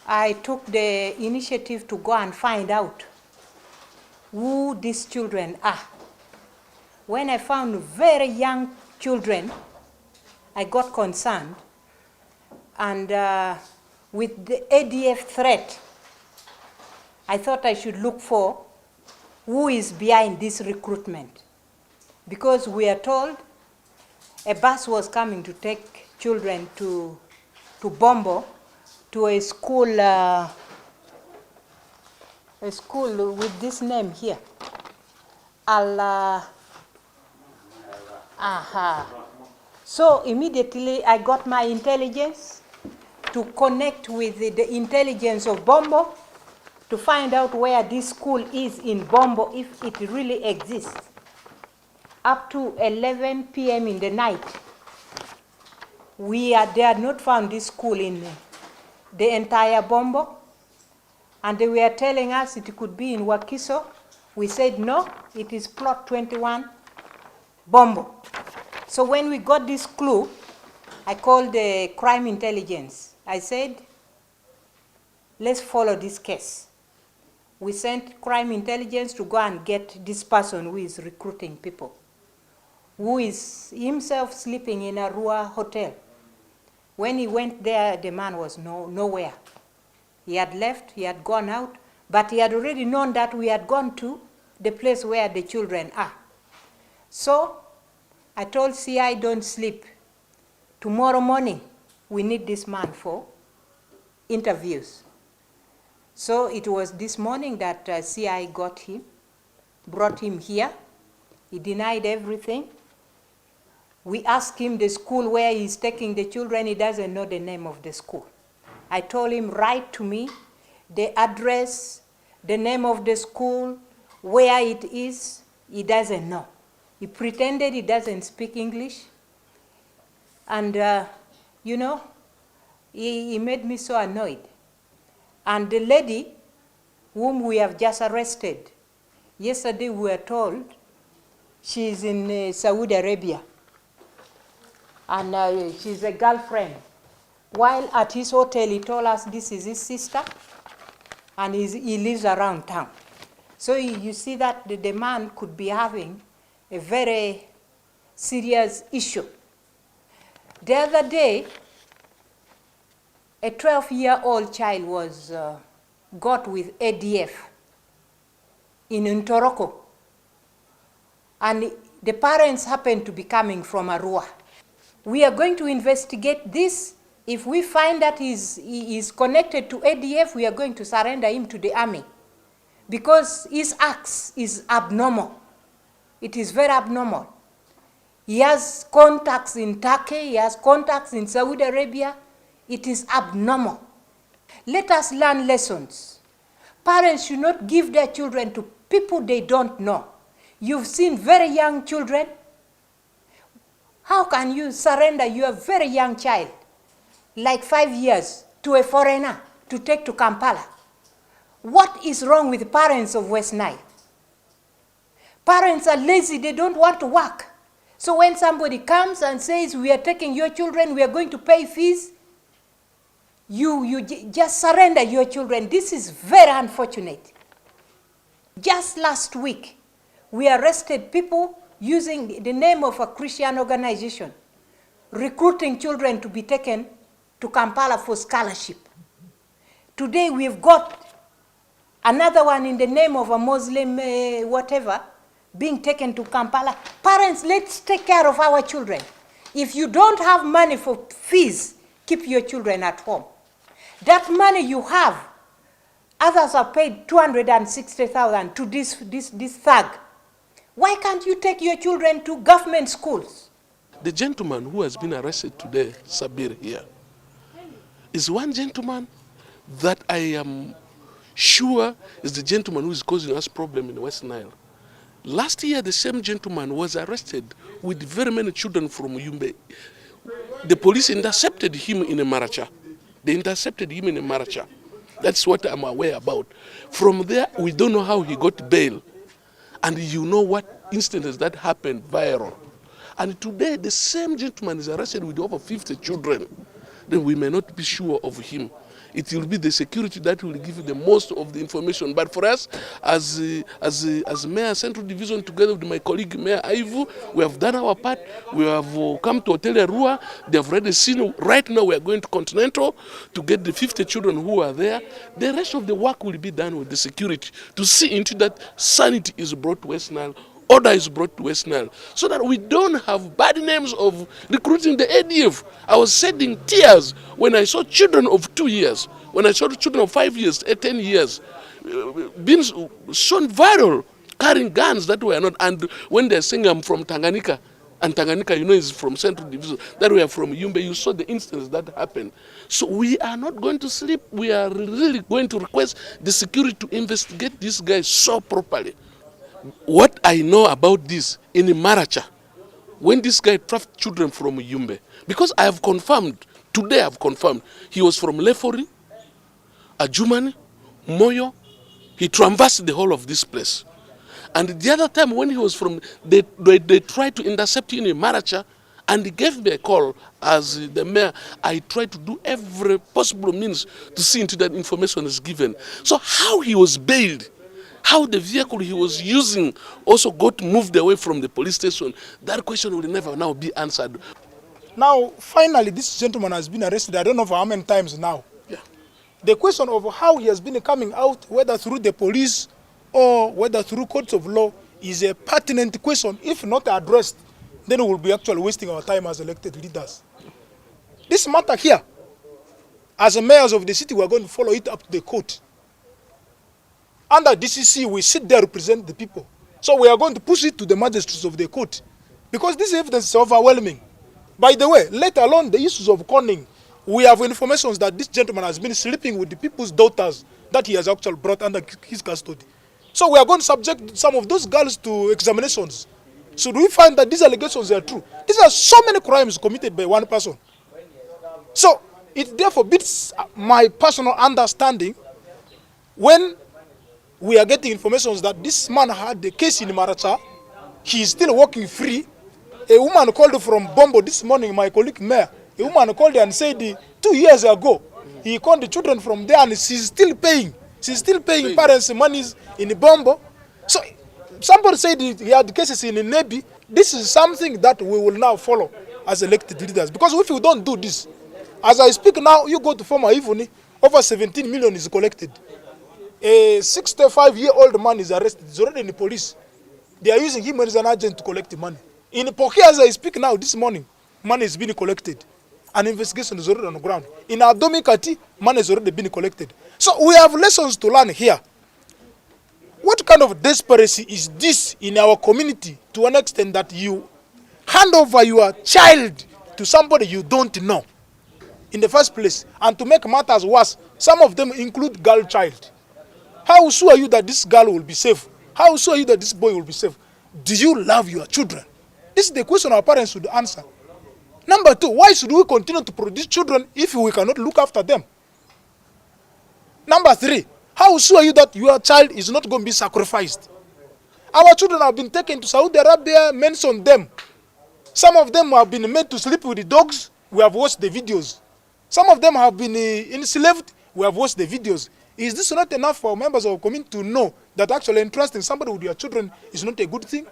I took the initiative to go and find out who these children are. When I found very young children, I got concerned, and with the ADF threat, I thought I should look for who is behind this recruitment. Because we are told a bus was coming to take children to Bombo, to a school with this name here, So immediately I got my intelligence to connect with the intelligence of Bombo to find out where this school is in Bombo, if it really exists. Up to 11 p.m. in the night, they had not found this school in the entire Bombo, and they were telling us it could be in Wakiso. We said no, it is plot 21, Bombo. So when we got this clue, I called the crime intelligence. I said, let's follow this case. We sent crime intelligence to go and get this person who is recruiting people, who is himself sleeping in a Rua hotel. When he went there, the man was nowhere. He had left, he had gone out, but he had already known that we had gone to the place where the children are. So I told CI, don't sleep. Tomorrow morning, we need this man for interviews. So it was this morning that CI got him, brought him here. He denied everything. We asked him the school where he's taking the children. He doesn't know the name of the school. I told him, write to me the address, the name of the school, where it is. He doesn't know. He pretended he doesn't speak English. And, he made me so annoyed. And the lady whom we have just arrested, yesterday we were told she's in Saudi Arabia. And she's a girlfriend. While at his hotel, he told us this is his sister, and he lives around town. So you see that the man could be having a very serious issue. The other day, a 12-year-old child was got with ADF in Ntoroko. And the parents happened to be coming from Arua. We are going to investigate this. If we find that he is connected to ADF, we are going to surrender him to the army. Because his acts is abnormal. It is very abnormal. He has contacts in Turkey, he has contacts in Saudi Arabia. It is abnormal. Let us learn lessons. Parents should not give their children to people they don't know. You've seen very young children. How can you surrender your very young child, like 5 years, to a foreigner to take to Kampala? What is wrong with parents of West Nile? Parents are lazy, they don't want to work. So when somebody comes and says, we are taking your children, we are going to pay fees, you just surrender your children. This is very unfortunate. Just last week, we arrested people using the name of a Christian organization, recruiting children to be taken to Kampala for scholarship. Today we've got another one in the name of a Muslim whatever, being taken to Kampala. Parents, let's take care of our children. If you don't have money for fees, keep your children at home. That money you have, others have paid 260,000 to this thug. Why can't you take your children to government schools? The gentleman who has been arrested today, Sabir here, is one gentleman that I am sure is the gentleman who is causing us problem in West Nile. Last year, the same gentleman was arrested with very many children from Yumbe. The police intercepted him in a Maracha. They intercepted him in a Maracha. That's what I'm aware about. From there, we don't know how he got bail. And you know what instances that happened viral. And today, the same gentleman is arrested with over 50 children. Then we may not be sure of him. it will be the security that will give you the most of the information. But for us, as Mayor Central Division, together with my colleague Mayor Aivu, we have done our part. We have come to Hotel Arua. They have already seen. Right now, we are going to Continental to get the 50 children who are there. The rest of the work will be done with the security to see into that sanity is brought to West Nile, order is brought to West Nile, so that we don't have bad names of recruiting the ADF. I was shedding tears when I saw children of 2 years, when I saw children of 5 years, 10 years, being shown viral, carrying guns that were not, and when they're saying I'm from Tanganyika, and Tanganyika, you know, is from Central Division, that we are from Yumbe, you saw the instance that happened. So we are not going to sleep. We are really going to request the security to investigate these guys so properly. What I know about this in Maracha, when this guy trafficked children from Yumbe, because I have confirmed, today I have confirmed, he was from Lefori, Ajumani, Moyo, he traversed the whole of this place. And the other time when he was from, they tried to intercept him in Maracha, and he gave me a call as the mayor. I tried to do every possible means to see into that information is given. So how he was bailed, how the vehicle he was using also got moved away from the police station, that question will never now be answered. Now, finally, this gentleman has been arrested, I don't know for how many times now. Yeah. The question of how he has been coming out, whether through the police or whether through courts of law, is a pertinent question. If not addressed, then we will be actually wasting our time as elected leaders. This matter here, as mayors of the city, we are going to follow it up to the court. Under DCC, we sit there to represent the people. So we are going to push it to the magistrates of the court, because this evidence is overwhelming. By the way, let alone the issues of conning, we have information that this gentleman has been sleeping with the people's daughters that he has actually brought under his custody. So we are going to subject some of those girls to examinations. Should we find that these allegations are true? These are so many crimes committed by one person. So it therefore beats my personal understanding when we are getting information that this man had a case in Maracha, he is still walking free. A woman called from Bombo this morning, my colleague Mayor, a woman called and said 2 years ago, he called the children from there and she's still paying. She's still paying parents' monies in Bombo. So somebody said he had cases in Nebi. This is something that we will now follow as elected leaders. Because if we don't do this, as I speak now, you go to former Ivoni, over 17 million is collected. A 65-year-old man is arrested. He's already in the police. They are using him as an agent to collect the money. In Poki, as I speak now, this morning, money is being collected. An investigation is already on the ground. In Adomi Kati, money has already been collected. So we have lessons to learn here. What kind of desperacy is this in our community to an extent that you hand over your child to somebody you don't know in the first place? And to make matters worse, some of them include girl child. How sure are you that this girl will be safe? How sure are you that this boy will be safe? Do you love your children? This is the question our parents should answer. Number two, why should we continue to produce children if we cannot look after them? Number three, how sure are you that your child is not going to be sacrificed? Our children have been taken to Saudi Arabia, mention them. Some of them have been made to sleep with the dogs. We have watched the videos. Some of them have been enslaved. We have watched the videos. Is this not enough for members of the community to know that actually entrusting somebody with your children is not a good thing?